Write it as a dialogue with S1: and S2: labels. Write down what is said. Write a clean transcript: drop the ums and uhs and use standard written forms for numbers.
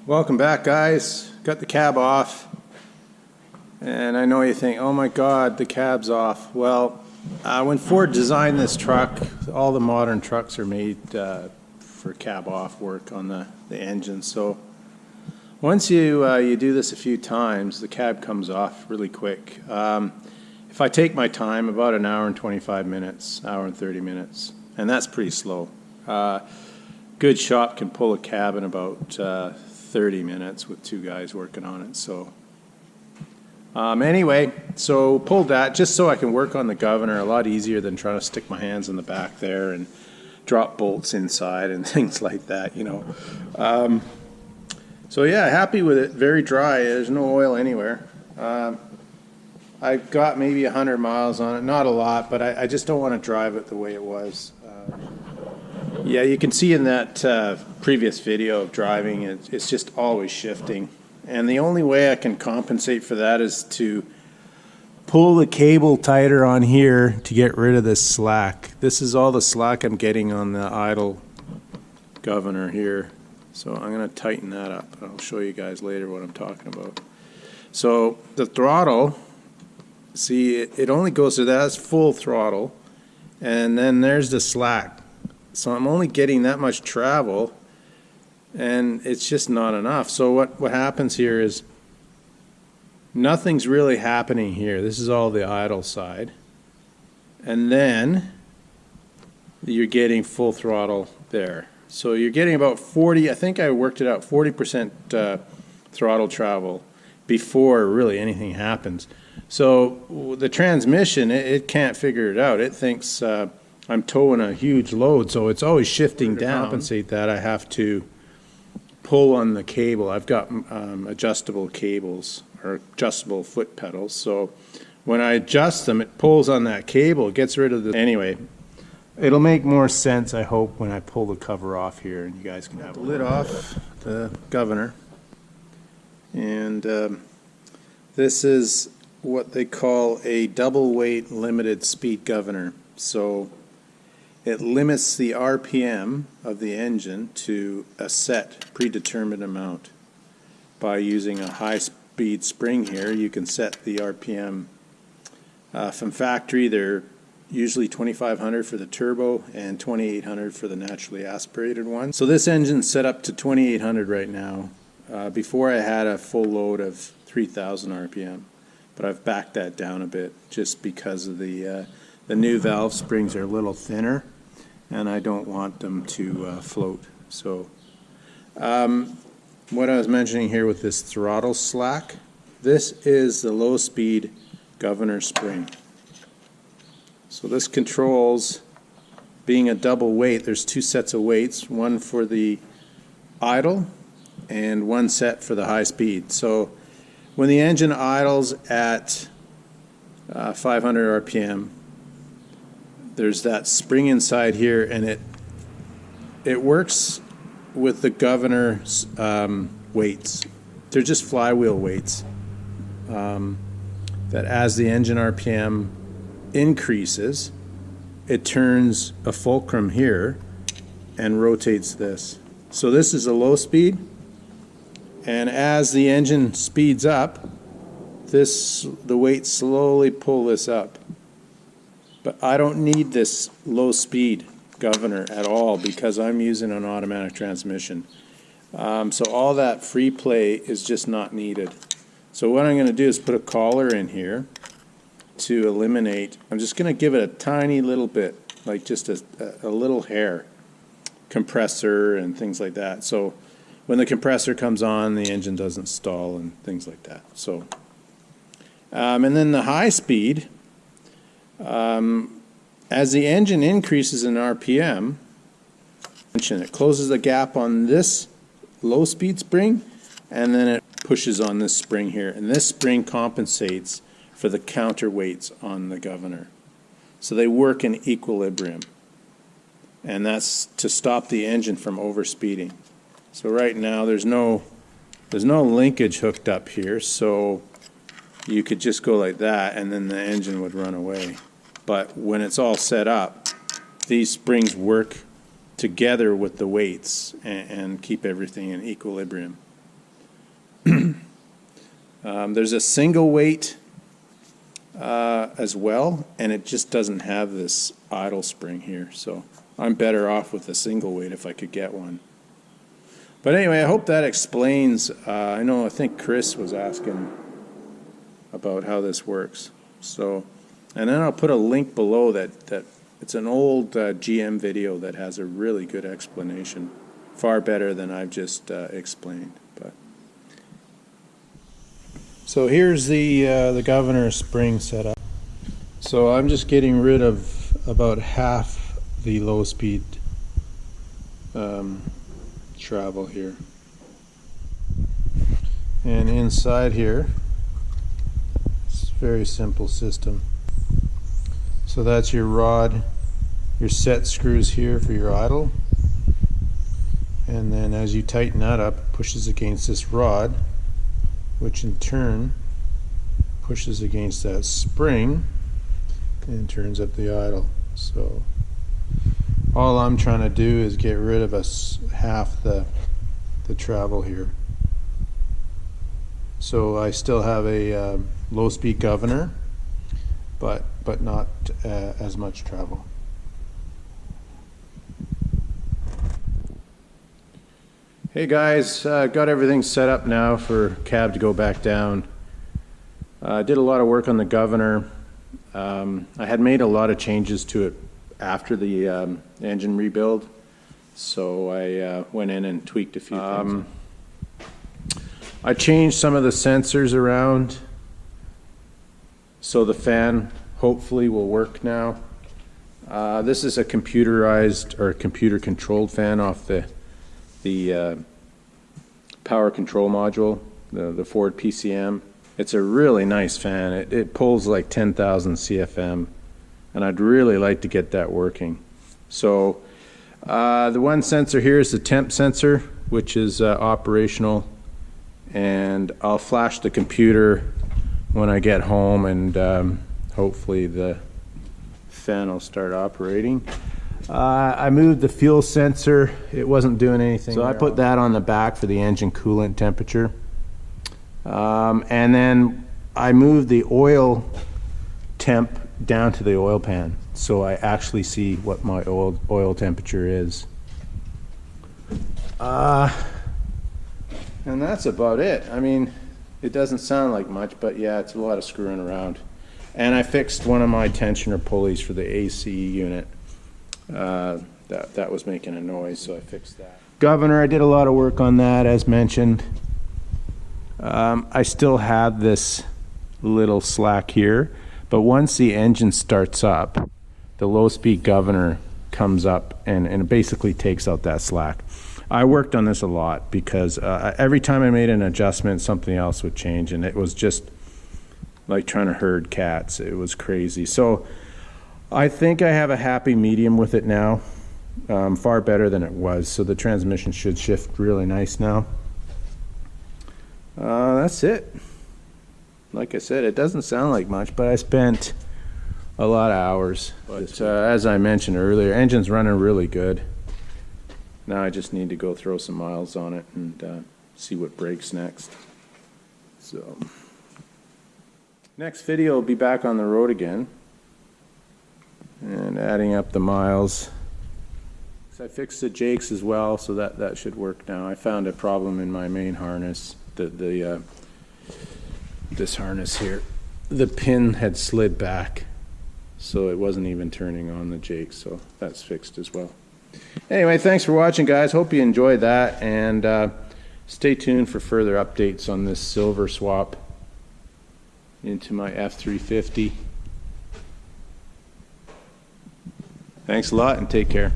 S1: Welcome back, guys. Got the cab off, and I know you think, oh my god, the cab's off. Well, when Ford designed this truck, all the modern trucks are made for cab off work on the engine. So once you do this a few times, the cab comes off really quick. If I take my time, about an hour and 25 minutes, hour and 30 minutes, and that's pretty slow. Good shop can pull a cab in about 30 minutes with two guys working on it. So anyway, so pulled that just so I can work on the governor. A lot easier than trying to stick my hands in the back there and drop bolts inside and things like that, you know. So yeah, happy with it. Very dry. There's no oil anywhere. I've got maybe 100 miles on it. Not a lot, but I just don't want to drive it the way it was. Yeah, you can see in that previous video of driving, it's just always shifting. And the only way I can compensate for that is to pull the cable tighter on here to get rid of this slack. This is all the slack I'm getting on the idle governor here. So I'm going to tighten that up. I'll show you guys later what I'm talking about. So the throttle, see, it only goes to that's full throttle. And then there's the slack. So I'm only getting that much travel, and it's just not enough. So what happens here is nothing's really happening here. This is all the idle side. And then you're getting full throttle there. So you're getting about 40, I think I worked it out, 40% throttle travel before really anything happens. So the transmission, it can't figure it out. It thinks I'm towing a huge load, so it's always shifting down. To compensate that, I have to pull on the cable. I've got adjustable cables or adjustable foot pedals, so when I adjust them, it pulls on that cable. It gets rid of the... Anyway, it'll make more sense, I hope, when I pull the cover off here, and you guys can have the lid off the governor. And this is what they call a double weight limited speed governor. So it limits the RPM of the engine to a set predetermined amount. By using a high-speed spring here, you can set the RPM from factory. They're usually 2,500 for the turbo and 2,800 for the naturally aspirated one. So this engine's set up to 2,800 right now. Before I had a full load of 3,000 RPM, but I've backed that down a bit just because of the new valve springs are a little thinner, and I don't want them to float. So what I was mentioning here with this throttle slack, this is the low-speed governor spring. So this controls, being a double weight, there's two sets of weights, one for the idle and one set for the high speed. So when the engine idles at 500 RPM, there's that spring inside here, and it works with the governor weights. They're just flywheel weights that as the engine RPM increases, it turns a fulcrum here and rotates this. So this is a low speed, and as the engine speeds up, the weights slowly pull this up. But I don't need this low speed governor at all because I'm using an automatic transmission. So all that free play is just not needed. So what I'm going to do is put a collar in here to eliminate. I'm just going to give it a tiny little bit, like just a little hair, compressor and things like that. So when the compressor comes on, the engine doesn't stall and things like that. So, and then the high speed, as the engine increases in RPM, it closes the gap on this low speed spring, and then it pushes on this spring here, and this spring compensates for the counterweights on the governor. So they work in equilibrium, and that's to stop the engine from overspeeding. So right now there's no linkage hooked up here, so you could just go like that and then the engine would run away. But when it's all set up, these springs work together with the weights and keep everything in equilibrium. There's a single weight as well, and it just doesn't have this idle spring here. So I'm better off with a single weight if I could get one. But anyway, I hope that explains. I think Chris was asking about how this works. So, and then I'll put a link below that it's an old GM video that has a really good explanation, far better than I've just explained. But so here's the governor spring setup. So I'm just getting rid of about half the low speed travel here, and inside here it's a very simple system. So that's your rod, your set screws here for your idle, and then as you tighten that up, it pushes against this rod, which in turn pushes against that spring and turns up the idle. So all I'm trying to do is get rid of half the travel here. So I still have a low speed governor, but not as much travel. Hey guys, got everything set up now for cab to go back down. I did a lot of work on the governor. I had made a lot of changes to it after the engine rebuild, so I went in and tweaked a few things. I changed some of the sensors around so the fan hopefully will work now. This is a computerized or computer controlled fan off the power control module, the Ford PCM. It's a really nice fan. It pulls like 10,000 CFM, and I'd really like to get that working. So the one sensor here is the temp sensor, which is operational, and I'll flash the computer when I get home, and hopefully the fan will start operating. I moved the fuel sensor. It wasn't doing anything, so I put that on the back for the engine coolant temperature. And then I moved the oil temp down to the oil pan, so I actually see what my oil temperature is. And that's about it. I mean, it doesn't sound like much, but yeah, it's a lot of screwing around. And I fixed one of my tensioner pulleys for the AC unit. That was making a noise, so I fixed that. Governor, I did a lot of work on that, as mentioned. I still have this little slack here, but once the engine starts up, the low-speed governor comes up and it basically takes out that slack. I worked on this a lot because every time I made an adjustment, something else would change, and it was just like trying to herd cats. It was crazy. So I think I have a happy medium with it now, far better than it was. So the transmission should shift really nice now. That's it. Like I said, it doesn't sound like much, but I spent a lot of hours. But as I mentioned earlier, engine's running really good. Now I just need to go throw some miles on it and see what breaks next. So next video will be back on the road again and adding up the miles. So I fixed the jakes as well, so that should work now. I found a problem in my main harness. This harness here, the pin had slid back, so it wasn't even turning on the jake, so that's fixed as well. Anyway, thanks for watching, guys. Hope you enjoyed that, and stay tuned for further updates on this silver swap into my F350. Thanks a lot, and take care.